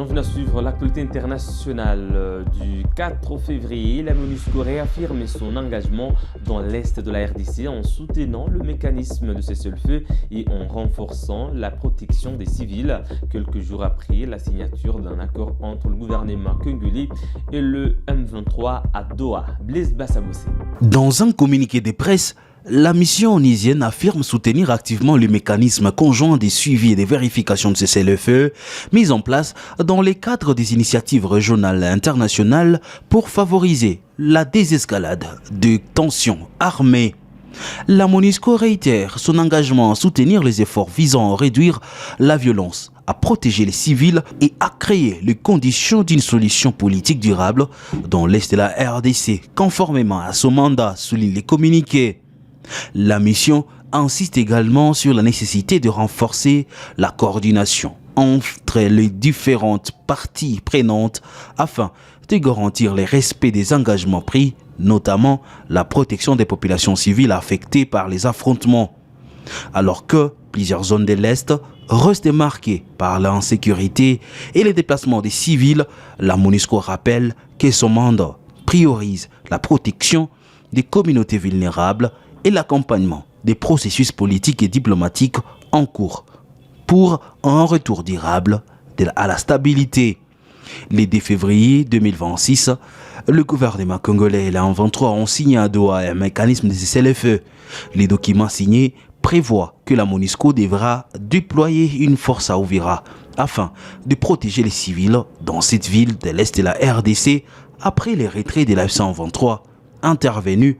Bienvenue à suivre l'actualité internationale du 4 février. La MONUSCO réaffirme son engagement dans l'est de la RDC en soutenant le mécanisme de cessez-le-feu et en renforçant la protection des civils. Quelques jours après la signature d'un accord entre le gouvernement congolais et le M23 à Doha. Blaise Bassabossé. Dans un communiqué de presse, la mission onusienne affirme soutenir activement le mécanisme conjoint des suivis et des vérifications de cessez-le-feu mis en place dans les cadres des initiatives régionales et internationales pour favoriser la désescalade de tensions armées. La MONUSCO réitère son engagement à soutenir les efforts visant à réduire la violence, à protéger les civils et à créer les conditions d'une solution politique durable dans l'est de la RDC, conformément à son mandat, soulignent les communiqués. La mission insiste également sur la nécessité de renforcer la coordination entre les différentes parties prenantes afin de garantir le respect des engagements pris, notamment la protection des populations civiles affectées par les affrontements. Alors que plusieurs zones de l'Est restent marquées par l'insécurité et les déplacements des civils, la MONUSCO rappelle que son mandat priorise la protection des communautés vulnérables et l'accompagnement des processus politiques et diplomatiques en cours pour un retour durable à la stabilité. Le 2 février 2026, le gouvernement congolais et la M23 ont signé à Doha un mécanisme de cessez-le-feu. Les documents signés prévoient que la MONUSCO devra déployer une force à Uvira afin de protéger les civils dans cette ville de l'Est de la RDC après les retraits de la M23 intervenus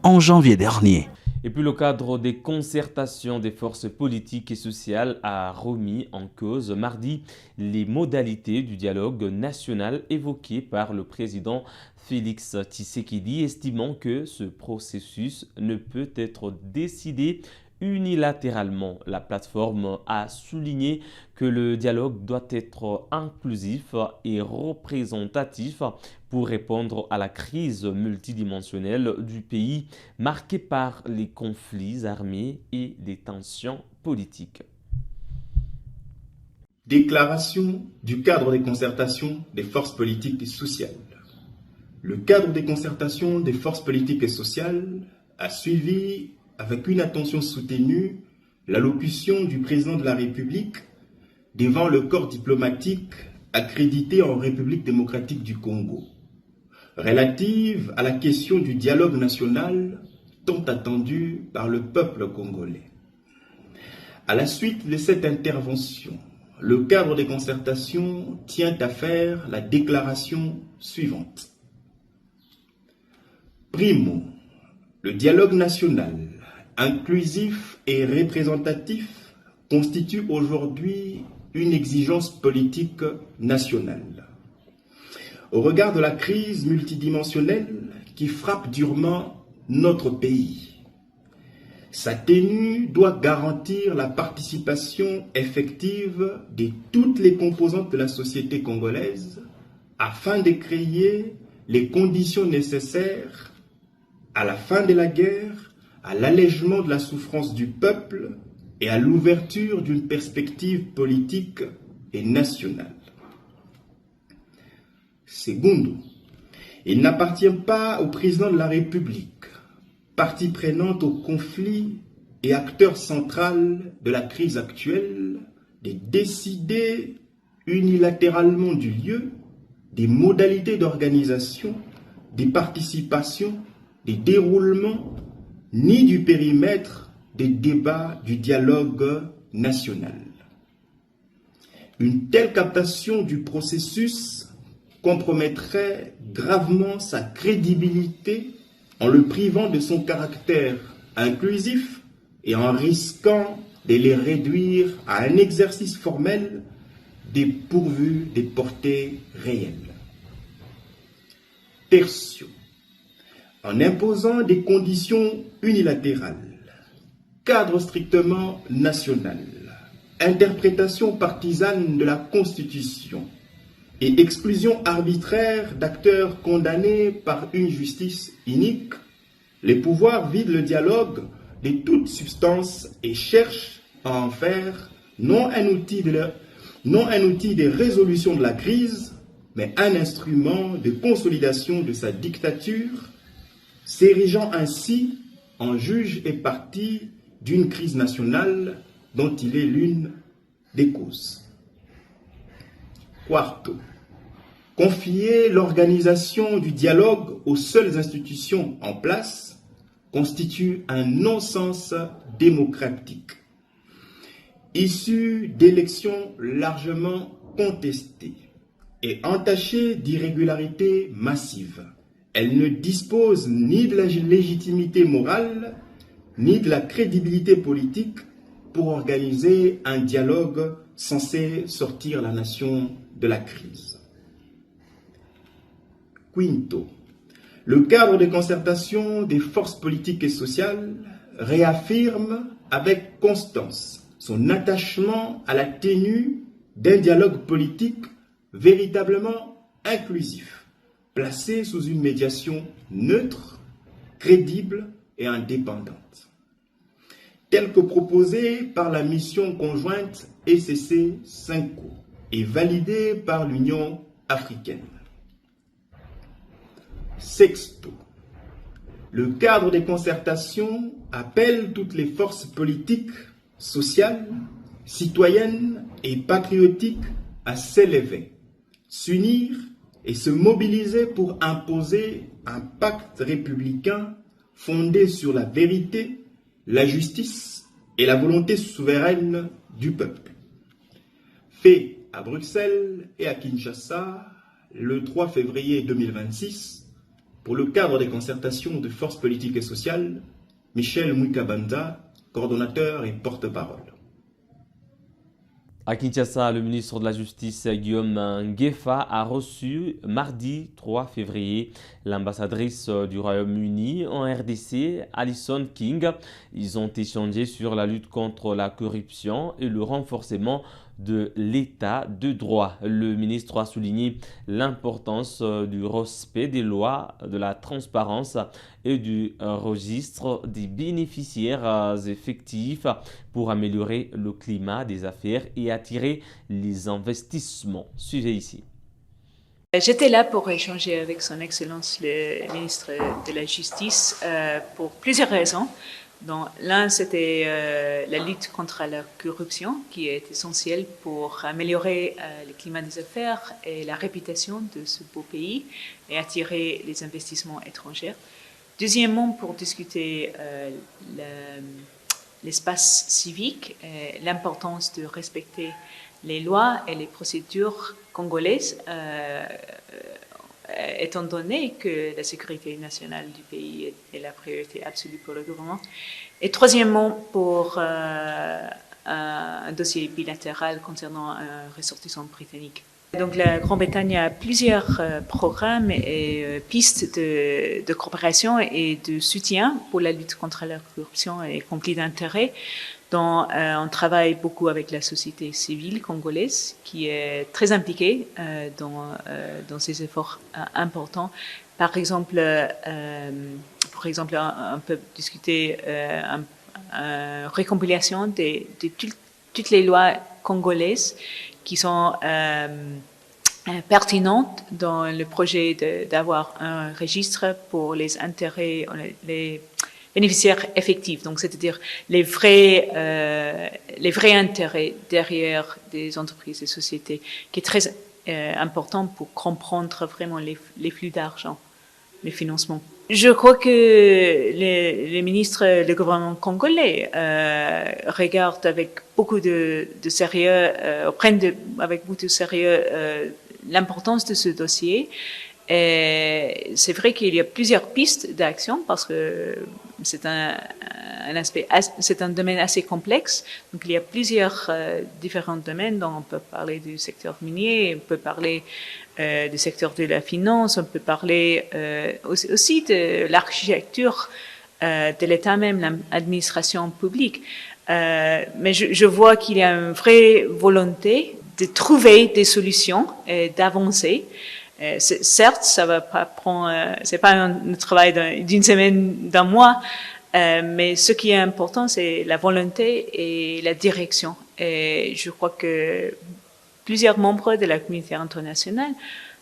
en janvier dernier. Et puis le cadre des concertations des forces politiques et sociales a remis en cause mardi les modalités du dialogue national évoqué par le président Félix Tshisekedi, estimant que ce processus ne peut être décidé unilatéralement. La plateforme a souligné que le dialogue doit être inclusif et représentatif pour répondre à la crise multidimensionnelle du pays marquée par les conflits armés et les tensions politiques. Déclaration du cadre des concertations des forces politiques et sociales. Le cadre des concertations des forces politiques et sociales a suivi avec une attention soutenue l'allocution du président de la République devant le corps diplomatique accrédité en République démocratique du Congo, relative à la question du dialogue national tant attendu par le peuple congolais. À la suite de cette intervention, le cadre des concertations tient à faire la déclaration suivante. Primo, le dialogue national inclusif et représentatif constitue aujourd'hui une exigence politique nationale. Au regard de la crise multidimensionnelle qui frappe durement notre pays, sa tenue doit garantir la participation effective de toutes les composantes de la société congolaise afin de créer les conditions nécessaires à la fin de la guerre, à l'allègement de la souffrance du peuple et à l'ouverture d'une perspective politique et nationale. Segundo, il n'appartient pas au président de la République, partie prenante au conflit et acteur central de la crise actuelle, de décider unilatéralement du lieu, des modalités d'organisation, des participations, des déroulements, ni du périmètre des débats du dialogue national. Une telle captation du processus compromettrait gravement sa crédibilité en le privant de son caractère inclusif et en risquant de les réduire à un exercice formel dépourvu de portée réelle. Tertio. En imposant des conditions unilatérales, cadre strictement national, interprétation partisane de la Constitution et exclusion arbitraire d'acteurs condamnés par une justice inique, les pouvoirs vident le dialogue de toute substance et cherchent à en faire non un outil de leur non un outil de résolution de la crise, mais un instrument de consolidation de sa dictature, s'érigeant ainsi en juge et partie d'une crise nationale dont il est l'une des causes. Quarto, confier l'organisation du dialogue aux seules institutions en place constitue un non-sens démocratique. Issue d'élections largement contestées et entachée d'irrégularités massives, elle ne dispose ni de la légitimité morale, ni de la crédibilité politique pour organiser un dialogue censé sortir la nation de la crise. Quinto, le cadre de concertation des forces politiques et sociales réaffirme avec constance son attachement à la tenue d'un dialogue politique véritablement inclusif, placé sous une médiation neutre, crédible et indépendante, telle que proposée par la mission conjointe ECC-5Co et validée par l'Union africaine. Sexto, le cadre des concertations appelle toutes les forces politiques, sociales, citoyennes et patriotiques à s'élever, s'unir et se mobiliser pour imposer un pacte républicain fondé sur la vérité, la justice et la volonté souveraine du peuple. Fait à Bruxelles et à Kinshasa le 3 février 2026 pour le cadre des concertations de forces politiques et sociales, Michel Mouikabanda, coordonnateur et porte-parole. À Kinshasa, le ministre de la Justice, Guillaume Ngefa, a reçu mardi 3 février l'ambassadrice du Royaume-Uni en RDC, Alison King. Ils ont échangé sur la lutte contre la corruption et le renforcement de l'état de droit. Le ministre a souligné l'importance du respect des lois, de la transparence et du registre des bénéficiaires effectifs pour améliorer le climat des affaires et attirer les investissements. Suivez ici. J'étais là pour échanger avec son Excellence le ministre de la Justice pour plusieurs raisons. Donc, l'un, c'était la lutte contre la corruption qui est essentielle pour améliorer le climat des affaires et la réputation de ce beau pays et attirer les investissements étrangers. Deuxièmement, pour discuter l'espace civique, l'importance de respecter les lois et les procédures congolaises, étant donné que la sécurité nationale du pays est la priorité absolue pour le gouvernement. Et troisièmement, pour un dossier bilatéral concernant un ressortissant britannique. Donc la Grande-Bretagne a plusieurs programmes et pistes de coopération et de soutien pour la lutte contre la corruption et conflits d'intérêts. Donc, on travaille beaucoup avec la société civile congolaise qui est très impliquée dans ces efforts importants. Par exemple, on peut discuter une réconciliation de toutes les lois congolaises qui sont pertinentes dans le projet d'avoir un registre pour les intérêts, les bénéficiaires effectifs, donc c'est-à-dire les vrais intérêts derrière des entreprises et sociétés, qui est très important pour comprendre vraiment les flux d'argent, les financements. Je crois que les ministres, le gouvernement congolais regardent avec beaucoup de sérieux, prennent avec beaucoup de sérieux l'importance de ce dossier. Et c'est vrai qu'il y a plusieurs pistes d'action parce que c'est un domaine assez complexe. Donc il y a plusieurs différents domaines. Donc on peut parler du secteur minier, on peut parler du secteur de la finance, on peut parler aussi de l'architecture de l'État même, l'administration publique. Mais je vois qu'il y a une vraie volonté de trouver des solutions et d'avancer. Certes, ça va pas prendre, c'est pas un travail d'une semaine, d'un mois, mais ce qui est important, c'est la volonté et la direction. Et je crois que plusieurs membres de la communauté internationale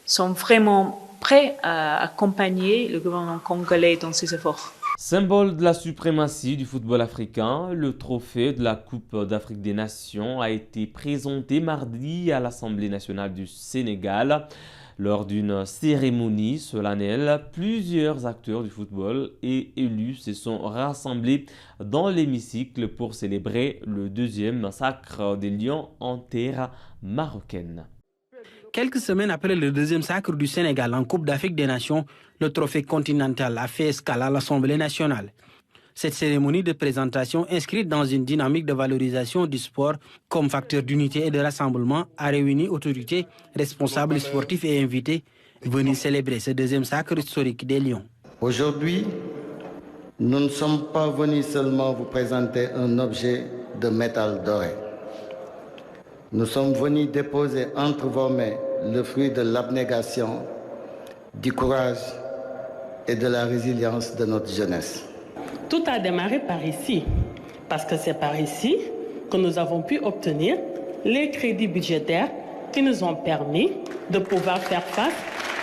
sont vraiment prêts à accompagner le gouvernement congolais dans ses efforts. Symbole de la suprématie du football africain, le trophée de la Coupe d'Afrique des Nations a été présenté mardi à l'Assemblée nationale du Sénégal. Lors d'une cérémonie solennelle, plusieurs acteurs du football et élus se sont rassemblés dans l'hémicycle pour célébrer le deuxième massacre des Lions en terre marocaine. Quelques semaines après le deuxième sacre du Sénégal en Coupe d'Afrique des Nations, le trophée continental a fait escale à l'Assemblée nationale. Cette cérémonie de présentation, inscrite dans une dynamique de valorisation du sport comme facteur d'unité et de rassemblement, a réuni autorités, responsables sportifs et invités venus célébrer ce deuxième sacre historique des Lions. Aujourd'hui, nous ne sommes pas venus seulement vous présenter un objet de métal doré. Nous sommes venus déposer entre vos mains le fruit de l'abnégation, du courage et de la résilience de notre jeunesse. Tout a démarré par ici, parce que c'est par ici que nous avons pu obtenir les crédits budgétaires qui nous ont permis de pouvoir faire face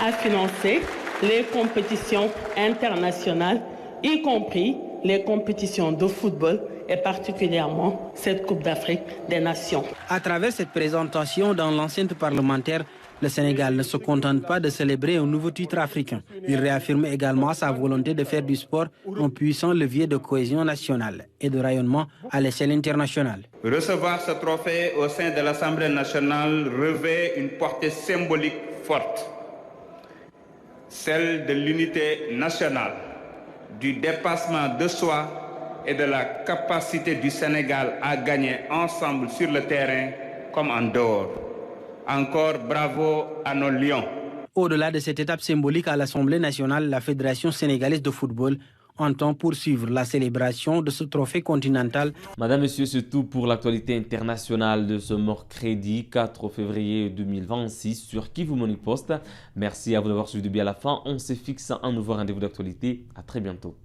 à financer les compétitions internationales, y compris les compétitions de football et particulièrement cette Coupe d'Afrique des Nations. À travers cette présentation dans l'enceinte parlementaire, le Sénégal ne se contente pas de célébrer un nouveau titre africain. Il réaffirme également sa volonté de faire du sport un puissant levier de cohésion nationale et de rayonnement à l'échelle internationale. Recevoir ce trophée au sein de l'Assemblée nationale revêt une portée symbolique forte, celle de l'unité nationale, du dépassement de soi et de la capacité du Sénégal à gagner ensemble sur le terrain comme en dehors. Encore bravo à nos Lions. Au-delà de cette étape symbolique à l'Assemblée nationale, la Fédération sénégalaise de football entend poursuivre la célébration de ce trophée continental. Madame, Monsieur, c'est tout pour l'actualité internationale de ce mercredi 4 février 2026 sur Kivu Morning Post. Merci à vous d'avoir suivi de bien à la fin. On se fixe un nouveau rendez-vous d'actualité. À très bientôt.